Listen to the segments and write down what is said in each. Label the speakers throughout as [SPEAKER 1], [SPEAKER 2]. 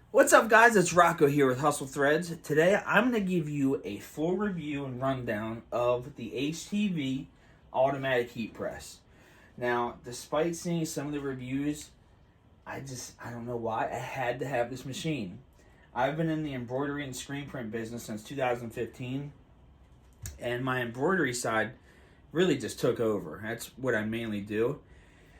[SPEAKER 1] What's up, guys? It's Rocco here with Hustle Threads. Today, I'm going to give you a full review and rundown of the HTV automatic heat press. Now, despite seeing some of the reviews, I don't know why, I had to have this machine. I've been in the embroidery and screen print business since 2015, and my embroidery side really just took over. That's what I mainly do.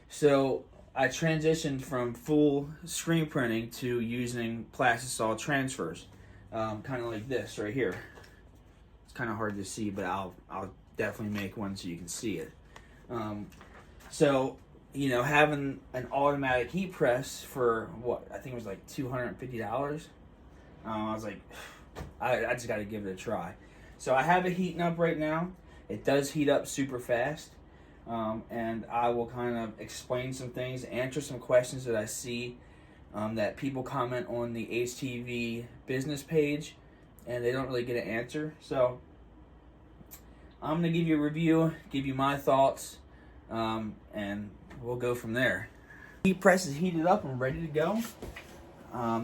[SPEAKER 1] So I transitioned from full screen printing to using plastisol transfers, kind of like this right here. It's kind of hard to see, but I'll definitely make one so you can see it. So having an automatic heat press for what I think it was like $250. I was like, I just got to give it a try. So I have it heating up right now. It does heat up super fast. And I will kind of explain some things, answer some questions that I see that people comment on the HTV business page, and they don't really get an answer. So I'm going to give you a review, give you my thoughts, and we'll go from there. Heat press is heated up and ready to go.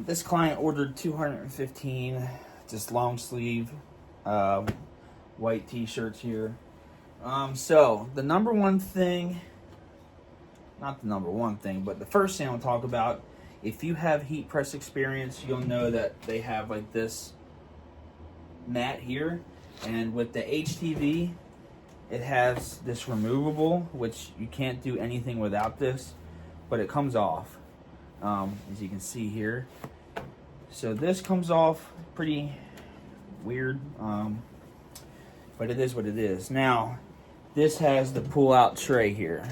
[SPEAKER 1] This client ordered 215 just long sleeve white t-shirts here. So the number one thing, not the number one thing, but the first thing I'll talk about, if you have heat press experience, you'll know that they have like this mat here, and with the HTV, it has this removable, which you can't do anything without this, but it comes off, as you can see here. So this comes off pretty weird, but it is what it is. Now, this has the pull-out tray here.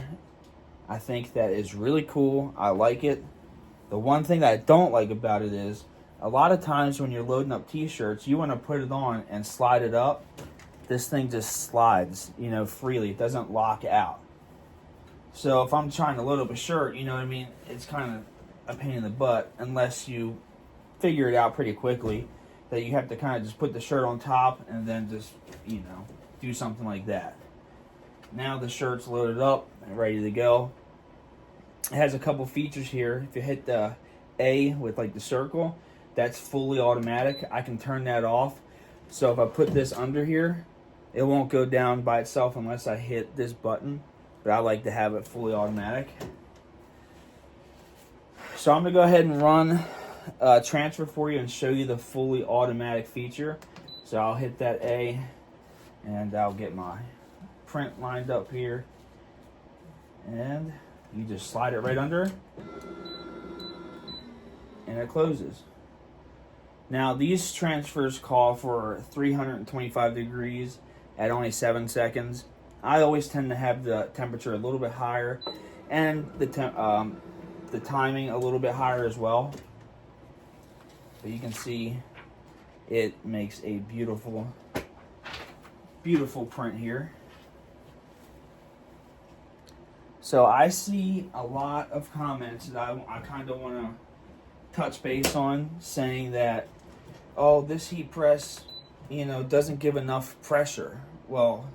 [SPEAKER 1] I think that is really cool. I like it. The one thing that I don't like about it is, a lot of times when you're loading up t-shirts, you want to put it on and slide it up. This thing just slides, freely. It doesn't lock out. So if I'm trying to load up a shirt, it's kind of a pain in the butt unless you figure it out pretty quickly that you have to kind of just put the shirt on top and then just, do something like that. Now the shirt's loaded up and ready to go. It has a couple features here. If you hit the A with like the circle, that's fully automatic. I can turn that off. So if I put this under here, it won't go down by itself unless I hit this button. But I like to have it fully automatic. So I'm going to go ahead and run a transfer for you and show you the fully automatic feature. So I'll hit that A and I'll get my print lined up here, and you just slide it right under and it closes. Now these transfers call for 325 degrees at only 7 seconds. I always tend to have the temperature a little bit higher and the timing a little bit higher as well. But you can see it makes a beautiful print here. So I see a lot of comments that I kind of want to touch base on, saying that, oh, this heat press, doesn't give enough pressure. Well,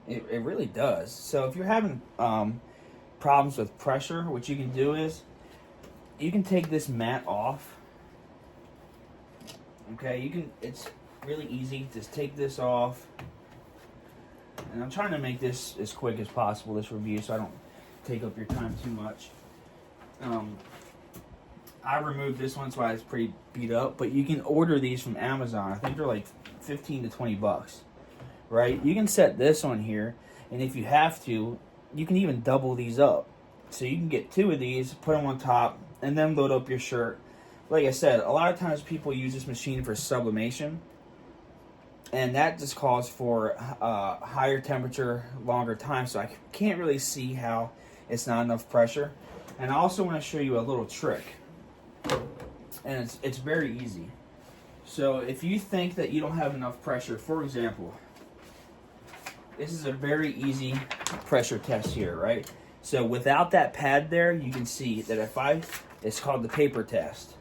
[SPEAKER 1] it really does. So if you're having problems with pressure, what you can do is you can take this mat off. Okay, it's really easy. Just take this off. And I'm trying to make this as quick as possible, this review, so I don't take up your time too much. I removed this one, so it's pretty beat up, but you can order these from Amazon. I think they're like 15 to 20 bucks, right? You can set this on here, and if you have to, you can even double these up. So you can get 2 of these, put them on top, and then load up your shirt. Like I said, a lot of times people use this machine for sublimation, and that just calls for higher temperature, longer time, so I can't really see how it's not enough pressure. And I also want to show you a little trick, and it's very easy. So if you think that you don't have enough pressure, for example, this is a very easy pressure test here, right? So without that pad there, you can see that it's called the paper test.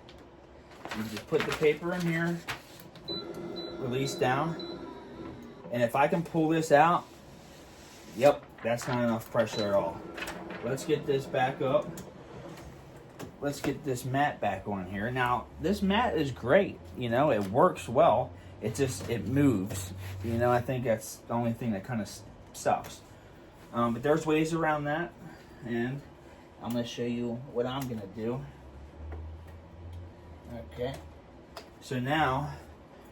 [SPEAKER 1] You just put the paper in here, release down, and if I can pull this out, yep, that's not enough pressure at all. Let's get this back up. let's get this mat back on here. Now, this mat is great. You know, it works well. It moves. You know, I think that's the only thing that kind of sucks. But there's ways around that, and I'm going to show you what I'm going to do. Okay. So now,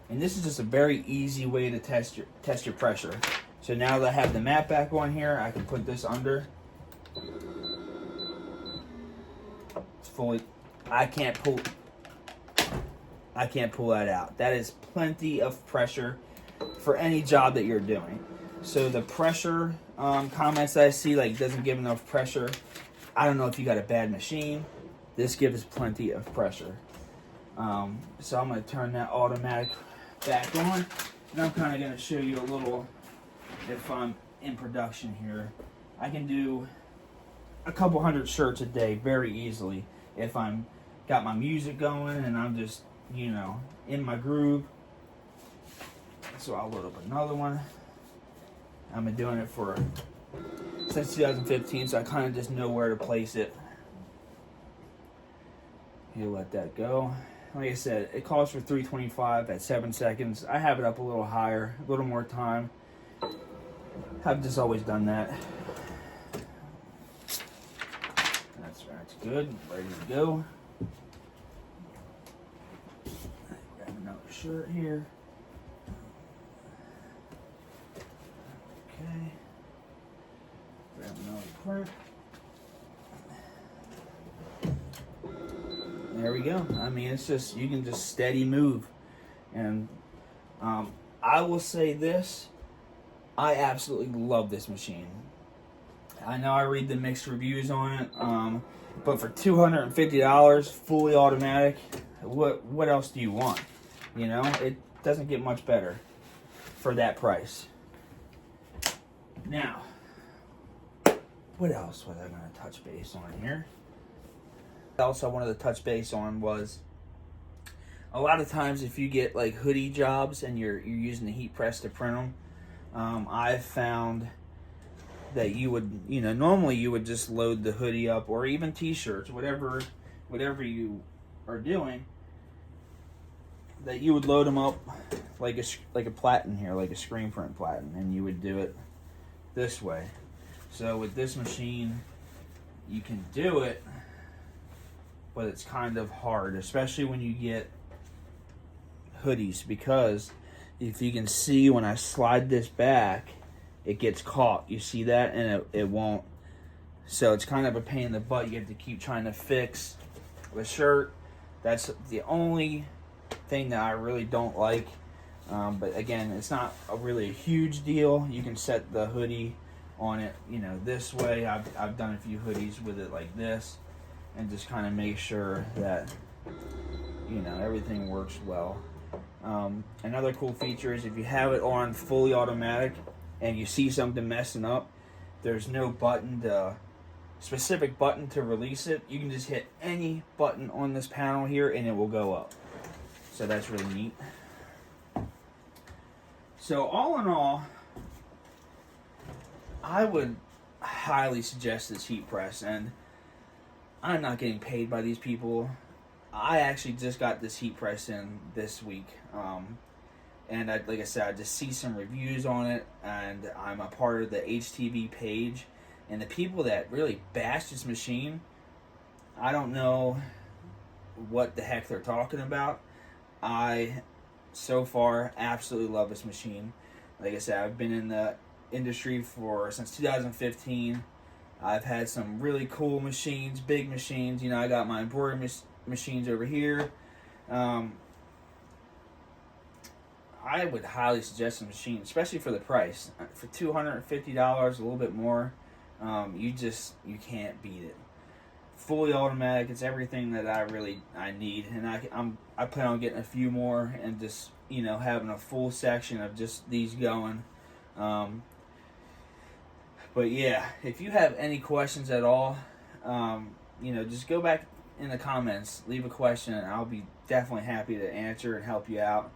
[SPEAKER 1] and this is just a very easy way to test your pressure. So now that I have the mat back on here, I can put this under. It's fully. I can't pull that out. That is plenty of pressure for any job that you're doing. So the pressure comments that I see, like, doesn't give enough pressure. I don't know if you got a bad machine. This gives plenty of pressure. So I'm going to turn that automatic back on. And I'm kind of going to show you a little, if I'm in production here. I can do a couple hundred shirts a day very easily if I'm got my music going and I'm just, you know, in my groove. So I'll load up another one. I've been doing it since 2015, so I kind of just know where to place it. You let that go. Like I said, it calls for 325 at 7 seconds. I have it up a little higher, a little more time. I've just always done that. That's good. Ready to go. Grab another shirt here. Okay. Grab another part. There we go. I mean, it's just, you can just steady move. And I will say this, I absolutely love this machine. I know I read the mixed reviews on it, but for $250, fully automatic, what else do you want? You know, it doesn't get much better for that price. Now, what else was I going to touch base on here? What else I wanted to touch base on was, a lot of times if you get like hoodie jobs and you're using the heat press to print them, I've found that you would, you know, normally you would just load the hoodie up, or even t-shirts, whatever you are doing, that you would load them up like a platen here, like a screen print platen, and you would do it this way. So with this machine, you can do it, but it's kind of hard, especially when you get hoodies, because if you can see, when I slide this back, it gets caught. You see that? And it won't. So it's kind of a pain in the butt. You have to keep trying to fix the shirt. That's the only thing that I really don't like. But again, it's not really a huge deal. You can set the hoodie on it, you know, this way. I've done a few hoodies with it like this, and just kind of make sure that, you know, everything works well. Another cool feature is if you have it on fully automatic and you see something messing up, there's no specific button to release it. You can just hit any button on this panel here and it will go up. So that's really neat. So all in all, I would highly suggest this heat press, and I'm not getting paid by these people. I actually just got this heat press in this week, and like I said, I just see some reviews on it, and I'm a part of the HTV page, and the people that really bash this machine, I don't know what the heck they're talking about. I, so far, absolutely love this machine. Like I said, I've been in the industry since 2015. I've had some really cool machines, big machines. You know, I got my embroidery machines over here. I would highly suggest the machine, especially for the price. For $250, a little bit more, you can't beat it. Fully automatic, it's everything that I need, and I plan on getting a few more and just, you know, having a full section of just these going. But yeah, if you have any questions at all, you know, just go back in the comments, leave a question, and I'll be definitely happy to answer and help you out.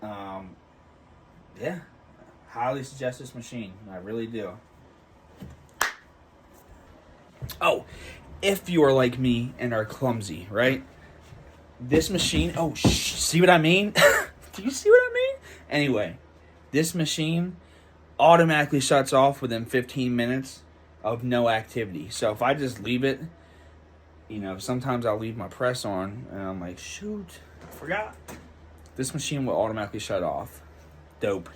[SPEAKER 1] Yeah, highly suggest this machine. I really do. Oh, if you are like me and are clumsy, right? This machine, see what I mean? Do you see what I mean? Anyway, this machine automatically shuts off within 15 minutes of no activity. So if I just leave it, sometimes I'll leave my press on and I'm like, shoot, I forgot. This machine will automatically shut off. Dope.